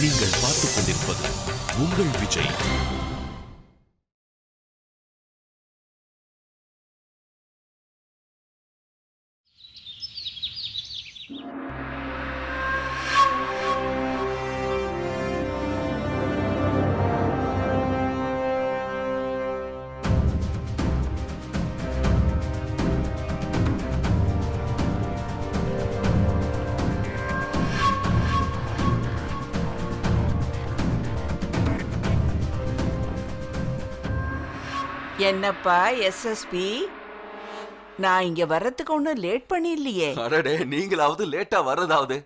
நீங்கள் பார்த்துக் கொண்டிருப்பது உங்கள் விஜய். என்னப்பா எஸ்எஸ்பி, நான் இங்க வர்றதுக்கு ஒன்னும் லேட் பண்ணி இல்லையே. அடடே, நீங்களாவது லேட்டா வர்றதாவது.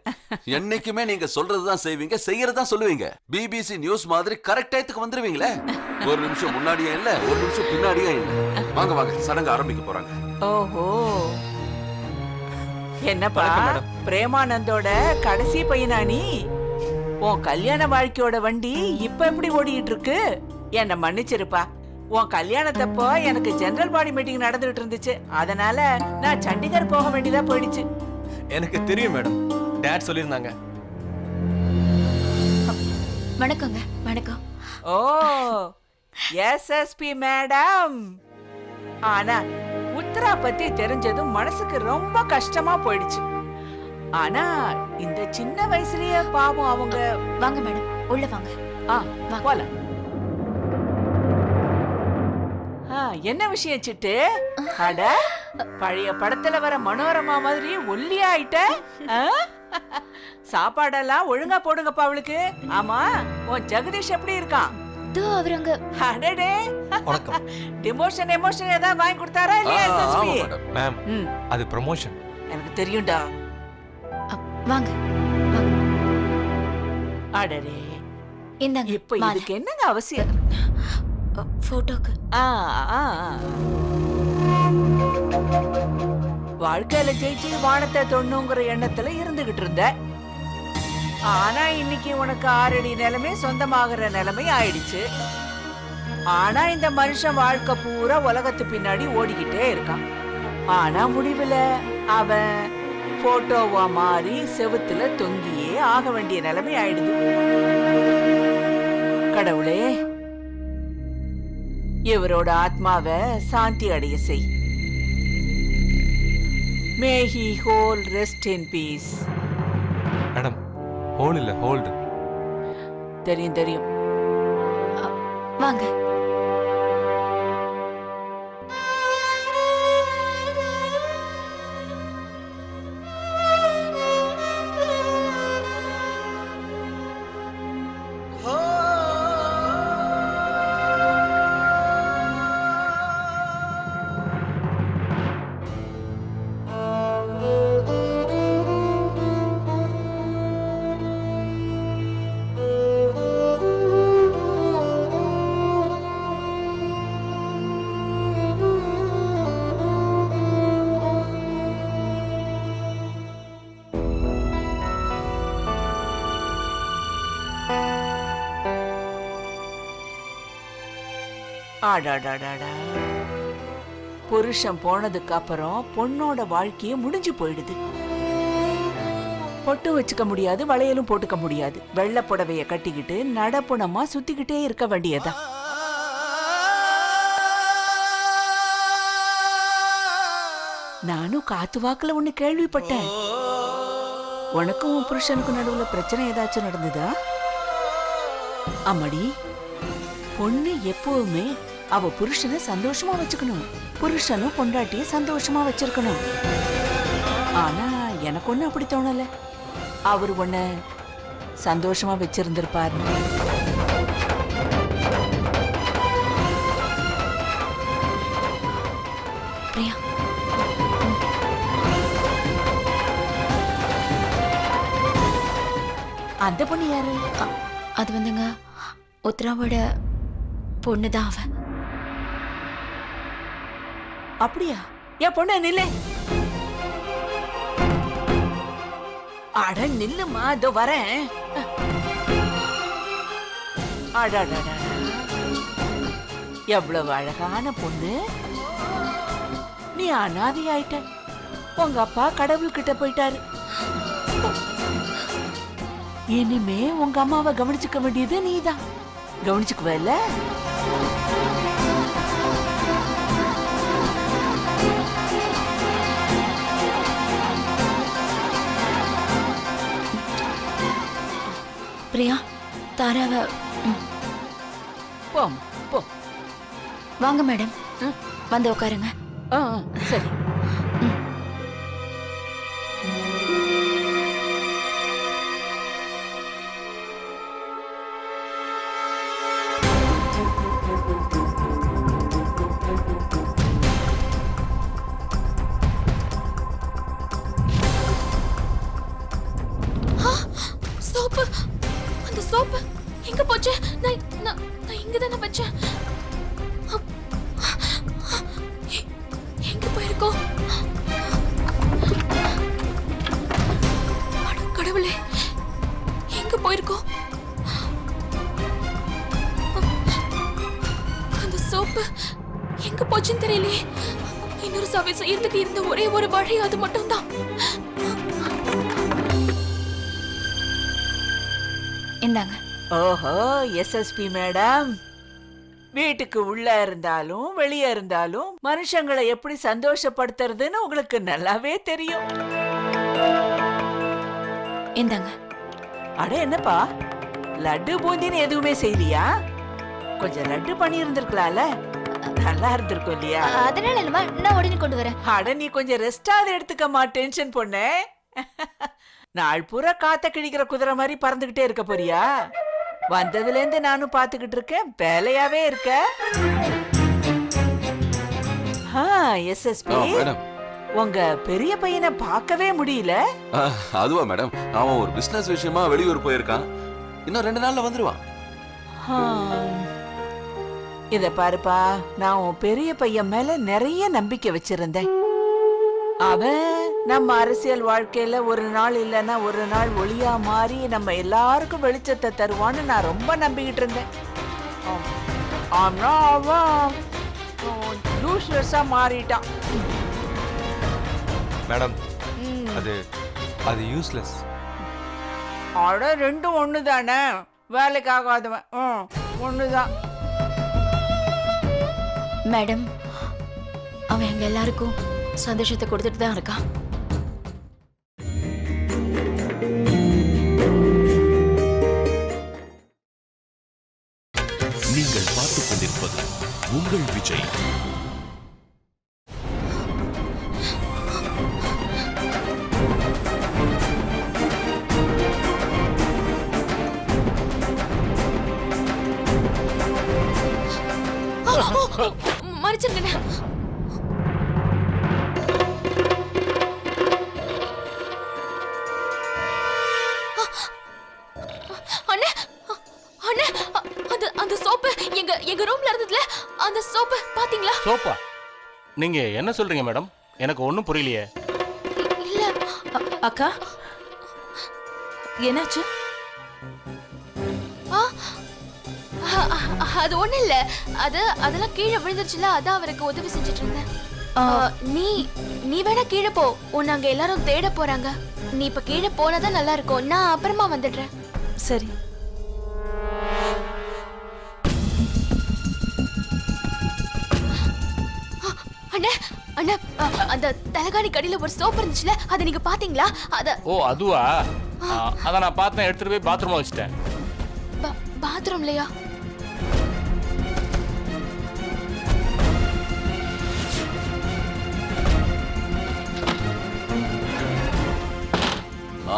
என்னைக்குமே நீங்க சொல்றதுதான் செய்வீங்க, செய்யறதுதான் சொல்லுவீங்க. பிபிசி நியூஸ் மாதிரி கரெக்ட் டயத்துக்கு வந்துருவீங்களே. ஒரு நிமிஷம் முன்னாடியே இல்ல, ஒரு நிமிஷம் பின்னாடியே இல்ல. வாங்க வாங்க, சடங்கு ஆரம்பிக்க போறாங்க. ஓஹோ, என்னப்பா பிரேமானந்தோட கடைசி பையனா நீ? உன் கல்யாண வாழ்க்கையோட வண்டி இப்ப எப்படி ஓடிட்டு இருக்கு? என்ன மன்னிச்சிருப்பா, உன் கல்யாணத்தப்போ எனக்கு ஜெனரல் பாடி மீட்டிங் நடந்துட்டு இருந்துச்சு. அதனால நான் சண்டிகர் போக வேண்டியதா போயிடுச்சு. எனக்கு தெரியும் மேடம், டாட் சொல்லிருந்தாங்க. வணக்கங்க. வணக்கம். ஓ, எஸ்எஸ்பி மேடம். ஆனா உத்தரா பத்தி தெரிஞ்சதும் மனசுக்கு ரொம்ப கஷ்டமா போயிடுச்சு. ஆனா இந்த சின்ன வயசுலயே பாவம் அவங்க. வாங்க மேடம், உள்ள வாங்க. போலாம். என்ன விஷயம் சிட்டு? அட, பழைய படத்துல வர மனோரமா மாதிரி ஒல்லியா ஆயிட்ட. சாப்பாடெல்லாம் ஒழுங்கா போடுங்கப்பா அவளுக்கு. ஆமா, உன் ஜெகதீஷ் எப்படி இருக்கான்? அவரங்க. அடடே, வணக்கம். டிமோஷன் எமோஷன் ஏதாவது வாங்கி கொடுத்தாரா இல்லையா எஸ்எஸ்பி? மேம், அது ப்ரமோஷன். எனக்கு தெரியும்டா. வாங்க. அடடே, இந்தாங்க. இப்ப இதுக்கு என்னங்க அவசியம்? போட்டோக்கு. வாழ்க்கையில ஜெயிச்சு வானத்தை தொண்ணுங்கிற எண்ணத்துல இருந்துகிட்டு இருந்த. ஆனா இன்னைக்கு உனக்கு 6 அடி நிலைமை சொந்தமாகிற நிலைமை ஆயிடுச்சு. ஆனா இந்த மனுஷன் வாழ்க்கை பூரா உலகத்து பின்னாடி ஓடிக்கிட்டே இருக்கான். ஆனா முடிவுல அவன் போட்டோவா மாறி செவுத்துல தொங்கியே ஆக வேண்டிய நிலைமை ஆயிடுது. கடவுளே, இவரோட ஆத்மாவை சாந்தி அடைய செய். May he hold rest in peace. Madam, whole இல்ல, ஹோல்ட். தெரியும் தெரியும். வாங்க. ஆடாடாடாடா, புருஷன் போனதுக்கு அப்புறம் பொண்ணோட வாழ்க்கையே முடிஞ்சு போயிடுது. பொட்டு வச்சுக்க முடியாது, வளையலும் போட்டுக்க முடியாது. வெள்ளை புடவைய கட்டிக்கிட்டு நடப்புணமா சுத்திக்கிட்டே இருக்க வேண்டியதா. நானும் காத்து வாக்குல ஒண்ணு கேள்விப்பட்டேன். உனக்கும் உன் புருஷனுக்கும் நடுவுல பிரச்சனை ஏதாச்சும் நடந்ததா? அம்மாடி, பொண்ணு எப்பவுமே அவ புருஷனை சந்தோஷமா வச்சுக்கணும், புருஷனும் பொண்டாட்டிய சந்தோஷமா வச்சிருக்கணும். ஆனா எனக்கு ஒண்ணு அப்படி தோணல. அவர் உன்ன சந்தோஷமா வச்சிருந்திருப்பாரு. பிரியா, அந்த பொண்ணு யாரு? அது வந்துங்க உத்தராவோட பொண்ணுதான் அவ. அப்படியா? என் பொண்ணு நில்லு. அட நில்லுமா, இதோ வரேன். அடாடாடா, எவ்வளவு அழகான பொண்ணு. நீ அனாதை ஆயிட்ட. உங்க அப்பா கடவுள்கிட்ட போயிட்டாரு. இனிமே உங்க அம்மாவை கவனிச்சுக்க வேண்டியது நீதான். கவனிச்சுக்குவல்ல? பிரியா தாராவை போ போ. வாங்க மேடம். வந்து உட்காருங்க. ஆ, சரி. சோப்பு, அந்த சோப்பு எங்க போச்சு? நான் இங்க தானே வச்சேன். எங்க போயிருக்கோம்? அட கடவுளே, எங்க போயிருக்கோம்? அந்த சோப்பு எங்க போச்சுன்னு தெரியலையே. இன்னொரு சவை செய்யறதுக்கு இருந்த ஒரே ஒரு வழி அது மட்டும்தான். இந்தாங்க. ஓஹோ, எஸ்எஸ்பி மேடம். வீட்டுக்கு உள்ள இருந்தாலும் வெளியே இருந்தாலும் மனுஷங்களை எப்படி சந்தோஷப்படுத்துறதுன்னு உங்களுக்கு நல்லாவே தெரியும். இந்தாங்க. அட என்னப்பா, லட்டு பூந்தின்னு எதுவுமே செய்யலையா? கொஞ்சம் லட்டு பண்ணி இருந்திருக்கலாம்ல, நல்லா இருந்திருக்கும் இல்லையா? அதனால என்னமா, நான் உடனே கொண்டு வரேன். அட நீ கொஞ்சம் ரெஸ்டாவது எடுத்துக்கமா, டென்ஷன் பொண்ணு. நாள் பூரா காத்த கிழிக்கிற குதிரை மாதிரி பறந்துகிட்டே இருக்க போறியா? வந்ததுல இருந்து நானும் பாத்துக்கிட்டு இருக்கேன், வேலையாவே இருக்க. எஸ்எஸ்பி, மேடம், உங்க பெரிய பையனை பார்க்கவே முடியல. அதுவா மேடம், அவன் ஒரு பிசினஸ் விஷயமா வெளியூர் போயிருக்கான். இன்னும் 2 நாள்ல வந்துருவான். இத பாருப்பா, நான் உன் பெரிய பையன் மேல நிறைய நம்பிக்கை வச்சிருந்தேன். அவன் நம்ம அரசியல் வாழ்க்கையில ஒரு நாள் இல்லைன்னா ஒரு நாள் ஒளியா மாறி நம்ம எல்லாருக்கும் வெளிச்சத்தை தருவான்னு நான் ரொம்ப நம்பிக்கிட்டு இருந்தேன். ஆனா அவன் யூஸ்லெஸ்ஸா மாறிட்டான். மேடம், அது யூஸ்லெஸ். அட ரெண்டும் ஒண்ணுதானே, வேலைக்கு ஆகாதவன். ஒண்ணுதான். மேடம், அவன் எங்க எல்லாருக்கும் சந்தோஷத்தை கொடுத்துட்டு தான் இருக்கான். நீங்கள் பார்த்துக் கொண்டிருப்பது உங்கள் விஜய். மறைச்சிருங்க. அந்த சோப்பு எங்க ரூம்ல இருந்ததுல, அந்த சோப்பு பாத்தீங்களா? சோப்பா? நீங்க என்ன சொல்றீங்க மேடம்? எனக்கு ஒண்ணும் புரியலையே. இல்ல அக்கா, என்னாச்சு? அது ஒண்ணு இல்ல, அதெல்லாம் கீழே விழுந்துருச்சுல, அதான் அவருக்கு உதவி செஞ்சுட்டு இருந்தேன். நீ வேணா கீழே போ, உன்னை அங்க எல்லாரும் தேட போறாங்க. நீ இப்ப கீழே போனாதான் நல்லா இருக்கும். நான் அப்புறமா வந்துடுறேன். சரி. அண்ணா, அண்ணா, அந்த தலகாணி கடியில ஒரு சோப்பு இருந்துச்சுல, அதை நீங்க பாத்தீங்களா? ஓ அதுவா? அத நான் பார்த்தேன், எடுத்துட்டு போய் பாத்ரூம்ல வச்சிட்டேன். பாத்ரூம்லயா?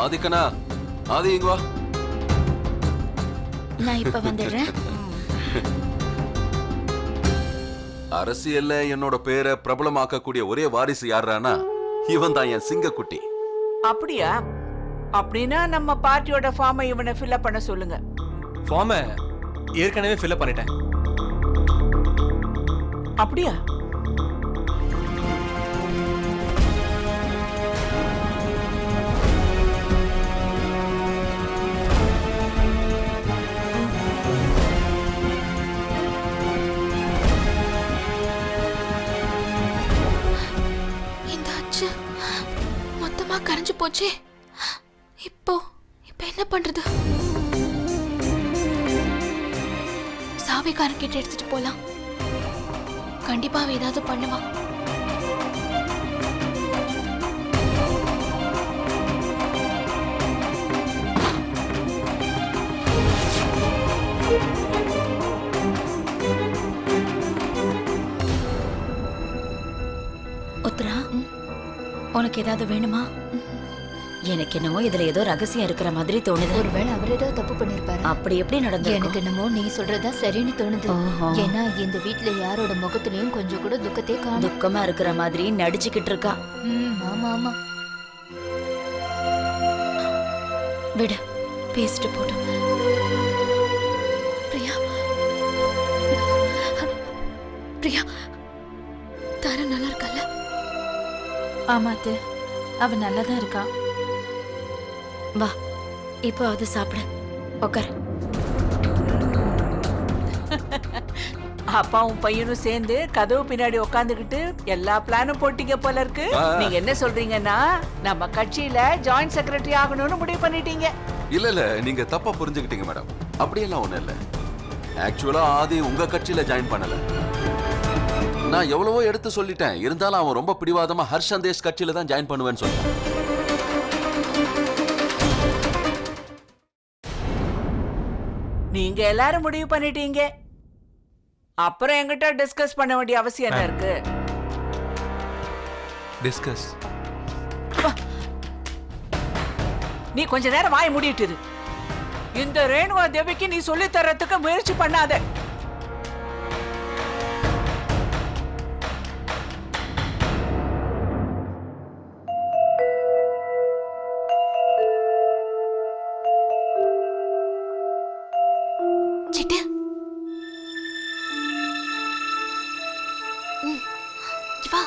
ஆதிக்கனா, ஆதி இங்க வா. நான் இப்ப வந்துடுறேன். அரசியல்ல என்னோட பேரை பிரபலமாக்கக்கூடிய ஒரே வாரிசு யாரானா இவன் தான், என் சிங்கக்குட்டி. அப்படியா? அப்படின்னா நம்ம பார்ட்டியோட ஃபார்மை இவனை ஃபில்அப் பண்ண சொல்லுங்க. ஃபார்மை ஏற்கனவே ஃபில்அப் பண்ணிட்டேன். அப்படியா? இந்த அச்சு மொத்தமா கரைஞ்சு போச்சே. இப்போ என்ன பண்றது? காவேக்காரன் கிட்ட எடுத்துட்டு போலாம். கண்டிப்பா அவ ஏதாவது பண்ணுவா. உத்ரா, உனக்கு ஏதாவது வேணுமா? எனக்கு என்னமோ இதுல ஏதோ ரகசியம் இருக்கிற மாதிரி தோணுது. ஒருவேளை அவர் ஏதாவது தப்பு பண்ணிருப்பாரு. அப்படி எப்படி நடந்து? எனக்கு என்னமோ நீ சொல்றதா சரின்னு தோணுது. ஓஹோ. ஏன்னா இந்த வீட்ல யாரோட முகத்திலயும் கொஞ்சம் கூட துக்கத்தை காணும். துக்கமா இருக்கிற மாதிரி நடிச்சுக்கிட்டு இருக்கா. ஆமா ஆமா. விடு, பேசிட்டு போட்டோம். பிரியா, பிரியா, தாரா நல்லா இருக்கல்ல? ஆமாத்து, அவ நல்லாதான் இருக்கா. வா, இப்போ அது சாப்பிட உட்கார். அப்பாவும் பையனும் சேர்ந்து கதவு பின்னாடி உட்காந்துக்கிட்டு எல்லா பிளானும் போட்டீங்க போல இருக்கு. நீங்க என்ன சொல்றீங்கன்னா நம்ம கட்சியில ஜாயிண்ட் செக்ரட்டரி ஆகணும்னு முடிவு பண்ணிட்டீங்க. இல்ல நீங்க தப்பா புரிஞ்சுக்கிட்டீங்க மேடம். அப்படியெல்லாம் ஒண்ணு இல்ல. ஆக்சுவலா ஆதி உங்க கட்சியில ஜாயின் பண்ணல. நான் எவ்வளவோ எடுத்து சொல்லிட்டேன். இருந்தாலும் அவன் ரொம்ப பிடிவாதமா ஹர்ஷந்தேஷ் கட்சியில தான் ஜாயின் பண்ணுவேன்னு சொல்றான். நீங்க எல்லாரும் முடிவு பண்ணிட்டீங்க. அப்புறம் என்கிட்ட டிஸ்கஸ் பண்ண வேண்டிய அவசியம் என்ன இருக்கு? டிஸ்கஸ். நீ கொஞ்ச நேரம் வாய் மூடிட்டு இரு. இந்த ரேணுகா தேவிக்கு நீ சொல்லி தர்றதுக்கு முயற்சி பண்ணாத. சிட்டு, வா.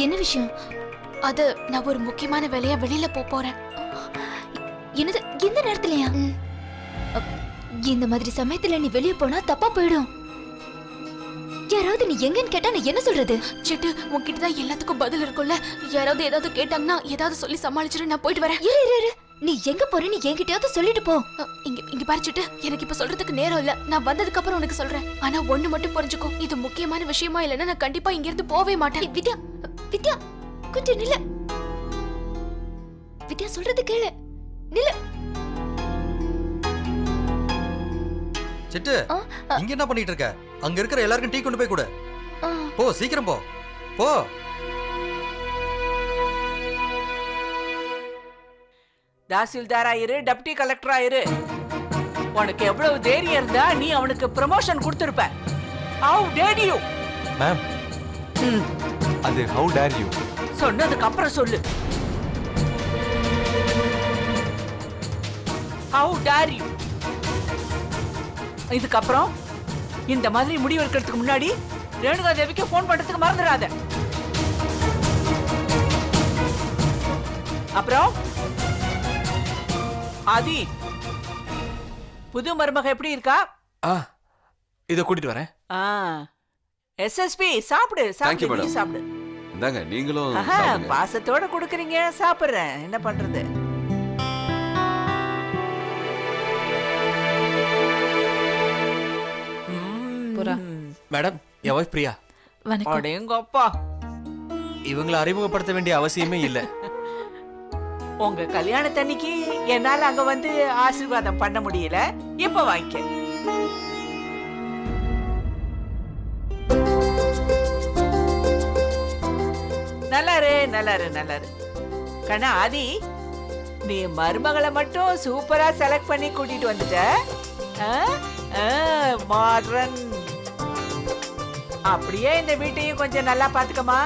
என்ன விஷயம்? அது நான் ஒரு முக்கியமான வேலையா வெளியில போறேன். என்னது, இந்த நேரத்துலயா? இந்த மாதிரி சமயத்துல நீ வெளியே போனா தப்பா போயிடும். யாராவது நீ எங்கன்னு கேட்டா நான் என்ன சொல்றது? சிட்டு, உன்கிட்ட தான் எல்லாத்துக்கும் பதில் இருக்கும்ல. யாராவது ஏதாவது கேட்டாங்கன்னா ஏதாவது சொல்லி சமாளிச்சுட்டு நான் போயிட்டு வரேன். இரு இரு இரு, நீ எங்க போறேன்னு என்கிட்டயாவது சொல்லிட்டு போ. இங்க பாரு சிட்டு, எனக்கு இப்ப சொல்றதுக்கு நேரம் இல்ல. நான் வந்ததுக்கு அப்புறம் உனக்கு சொல்றேன். ஆனா ஒண்ணு மட்டும் புரிஞ்சுக்கோ, இது முக்கியமான விஷயமா இல்லைன்னா நான் கண்டிப்பா இங்க இருந்து போவே மாட்டேன். வித்யா, வித்யா, கொஞ்சம் நில்லு. வித்யா, சொல்றது கேளு. நில்லு. சிட்டு, இங்க என்ன பண்ணிட்டு இருக்க? அங்க இருக்கிற எல்லாருக்கும் டீ கொண்டு போய் கொடு. போ, சீக்கிரம் போ. போ. தாசில்தாரா இரு, டெப்டி கலெக்டரா இரு. உனக்கு எவ்வளவு தைரியம் இருந்தா நீ அவனுக்கு ப்ரமோஷன் கொடுத்திருப்ப. How dare you? மேம், அது how dare you? சொன்னதுக்கு அப்புறம் சொல்லு. How dare you? இதுக்கப்புறம் இந்த மாதிரி முடிவு எடுக்கிறதுக்கு முன்னாடி ரேணுகா தேவிக்கு போன் பண்றதுக்கு மறந்துடாத. அப்புறம் ஆதி, புது மருமக எப்படி இருக்கா? இத கூட்டிட்டு வரேன். எஸ்எஸ்பி சாப்பிடு Thank you, சாப்பிடு, நீ madam. சாப்பிடு. இந்தாங்க நீங்களும் ஆஹா, சாப்பிடுங்க. பாசத்தோட குடுக்குறீங்க, சாப்பிடுறேன். என்ன பண்றது? மேடம், என் வைஃப் பிரியா. வணக்கம். அடேங்கப்பா, இவங்களை அறிமுகப்படுத்த வேண்டிய அவசியமே இல்ல. உங்க கல்யாணத்தன்னைக்கு என்னால அங்க வந்து ஆசீர்வாதம் பண்ண முடியல. இப்ப வாங்கிக்க. நல்லாரு நல்லாரு நல்லாரு. கண்ணா ஆதி, நீ மருமகளை மட்டும் சூப்பரா செலக்ட் பண்ணி கூட்டிட்டு வந்துட்ட. மாடர்ன். அப்படியே இந்த வீட்டையும் கொஞ்சம் நல்லா பாத்துக்கமா.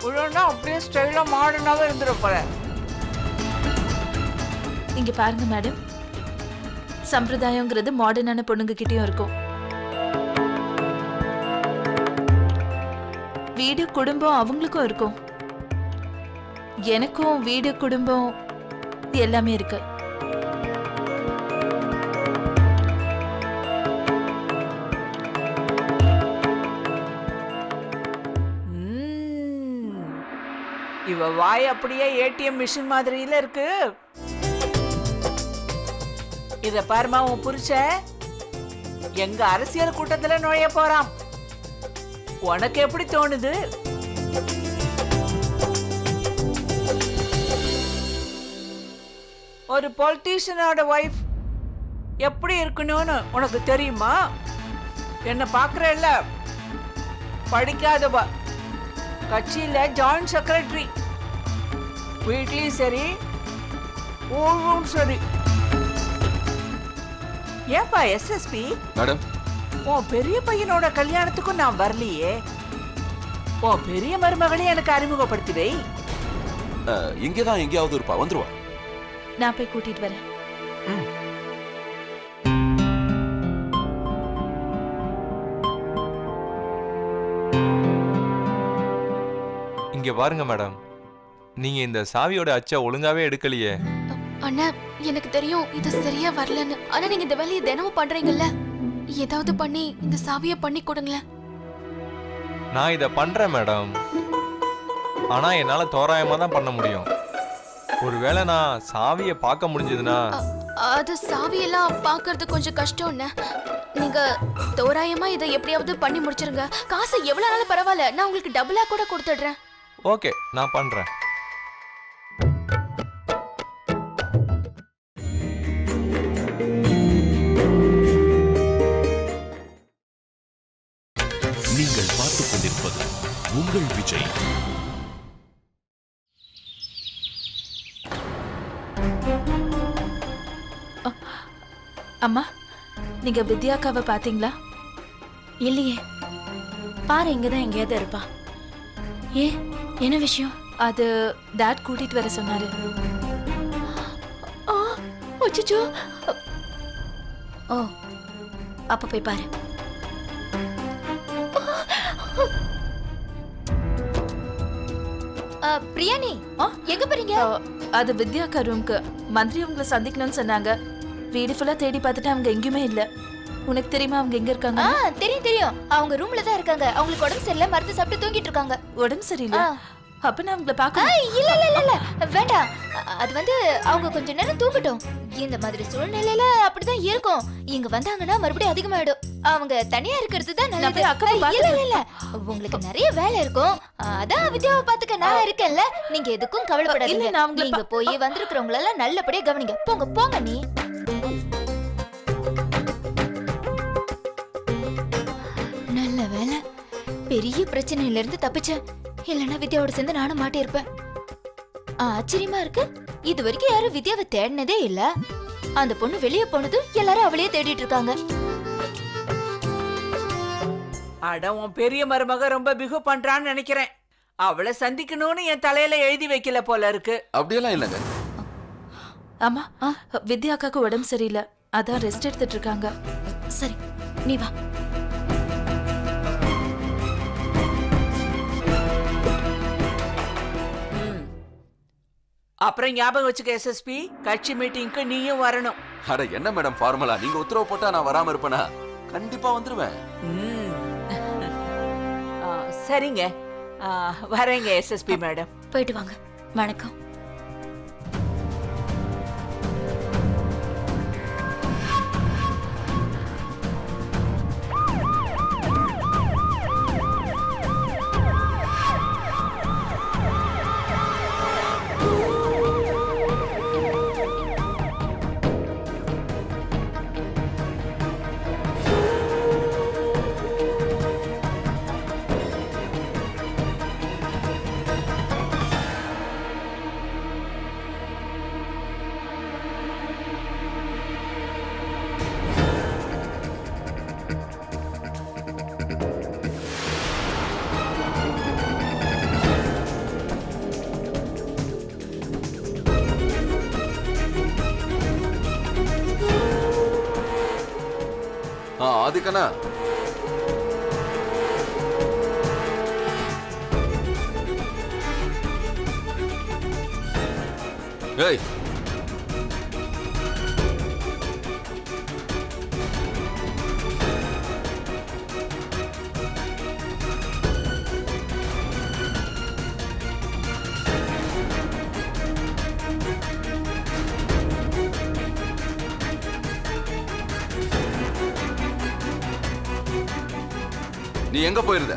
ஒழுங்கா அப்படியே ஸ்டைலா மாடர்னாவே இருந்துட போற. இங்க பாருங்க மேடம், சம்பிரதாயங்கிறது மாடர்னான பொண்ணுங்க கிட்டயும் இருக்கும். வீடு குடும்பம் அவங்களுக்கும் இருக்கும். எனக்கும் வீடு குடும்பம் எல்லாமே இருக்கு. இவ வாய் அப்படியே ஏடிஎம் மிஷின் மாதிரியில இருக்கு. இத பாருமா, உன் புருஷன் எங்க அரசியல் கூட்டத்துல நுழைய போறான். உனக்கு எப்படி தோணுது? ஒரு பொலிட்டீஷியனோட வைஃப் எப்படி இருக்கணும்னு உனக்கு தெரியுமா? என்ன பாக்குறல்ல, படிக்காதவ, கட்சியில ஜாயிண்ட் செக்ரட்டரி, வீட்லயும் சரி ஊரும் சரி. ஏப்பா எஸ்எஸ்பி, மேடம், உன் பெரிய பையனோட கல்யாணத்துக்கும் நான் வரலையே. உன் பெரிய மருமகளையும் எனக்கு அறிமுகப்படுத்தி வை. இங்கதான் எங்கேயாவது இருப்பா, வந்துருவா. நான் போய் கூட்டிட்டு வரேன். இங்க பாருங்க மேடம், நீங்க இந்த சாவியோட அச்சை ஒழுங்காவே எடுக்கலையே. அண்ணா, எனக்கு தெரியும் இது சரியா வரலன்னு. ஆனா நீங்க இந்த வேலையை தினமும் பண்றீங்கல்ல, ஏதாவது பண்ணி இந்த சாவியை பண்ணி கொடுங்களேன். நான் இதை பண்றேன் மேடம், ஆனா என்னால தோராயமா தான் பண்ண முடியும். ஒருவேளை நான் சாவியை பார்க்க முடிஞ்சதுன்னா. அது சாவியெல்லாம் பார்க்கறது கொஞ்சம் கஷ்டம்ண்ணே. நீங்க தோராயமா இதை எப்படியாவது பண்ணி முடிச்சிருங்க. காசு எவ்வளவு நாளும் பரவாயில்ல, நான் உங்களுக்கு டபுளா கூட கொடுத்துடுறேன். ஓகே, நான் பண்றேன். நீங்கள் பார்த்துக் கொண்டிருப்பது உங்கள் விஜய். அம்மா, நீங்க வித்யாக்காவை பாத்தீங்களா? இல்லையே. பாரு, இங்கதான் எங்கேயாவது இருப்பா. ஏ, என்ன விஷயம்? அது டாட் கூட்டிட்டு வர சொன்னாரு. அச்சச்சோ. ஓ, அப்ப போய் பாரு. பிரியாணி, எங்க போறீங்க? அது வித்யாக்கா ரூம்க்கு. மந்திரி உங்களை சந்திக்கணும்னு சொன்னாங்க. வீடு ஃபுல்லா தேடி பார்த்துட்டு அவங்க எங்கேயுமே இல்ல. உனக்கு தெரியுமா அவங்க எங்க இருக்காங்க? தெரியும் தெரியும், அவங்க ரூம்ல தான் இருக்காங்க. அவங்களுக்கு உடம்பு சரியில்லை, மருந்து சாப்பிட்டு தூங்கிட்டு இருக்காங்க. உடம்பு சரியில்லை? அப்ப நான் அவங்கள பார்க்க. இல்ல இல்ல இல்ல இல்ல, வேண்டாம். அது வந்து அவங்க கொஞ்ச நேரம் தூங்கட்டும். இந்த மாதிரி சூழ்நிலையில அப்படிதான் இருக்கும். இங்க வந்தாங்கன்னா மறுபடியும் அதிகமாயிடும். அவங்க தனியா இருக்கிறது தான் நல்லது. இல்ல இல்ல இல்ல, உங்களுக்கு நிறைய வேலை இருக்கும். அதான் வித்யாவை பாத்துக்க நான் இருக்கேன்ல. நீங்க எதுக்கும் கவலைப்படாதீங்க. நீங்க போய் வந்திருக்கிறவங்கள எல்லாம் நல்லபடியா கவனிங்க. போங்க போங்க. நீ நல்ல வேலை, பெரிய பிரச்சனையில இருந்து தப்பிச்சேன். இல்லைன்னா வித்யாவோட சேர்ந்து நானும் மாட்டியிருப்பேன். ஆச்சரியமா இருக்கு, இது வரைக்கும் யாரும் வித்யாவை தேடினதே இல்ல. அந்த பொண்ணு வெளியே போனதும் எல்லாரும் அவளையே தேடிட்டு இருக்காங்க. அட, உன் பெரிய மருமக ரொம்ப பிகு பண்றான்னு நினைக்கிறேன். அவளை சந்திக்கணும்னு என் தலையில எழுதி வைக்கல போல இருக்கு. அப்படியெல்லாம் இல்லைங்க. ஆமா, வித்யாக்காக்கு உடம்பு சரியில்லை, அதான் ரெஸ்ட் எடுத்துட்டு இருக்காங்க. சரி, நீ வா. அப்புறம் ஞாபகம் வச்சுக்க எஸ்எஸ்பி, கட்சி மீட்டிங்க்கு நீயும் வரணும். அட என்ன மேடம் ஃபார்மலா, நீங்க உத்தரவு போட்டா நான் வராம இருப்பேனா? கண்டிப்பா வந்துருவேன். சரிங்க, வரேங்க எஸ்எஸ்பி மேடம். போயிட்டு வாங்க. வணக்கம். அதுக்கண்ணா, ஏய், நீ எங்க போயிருந்த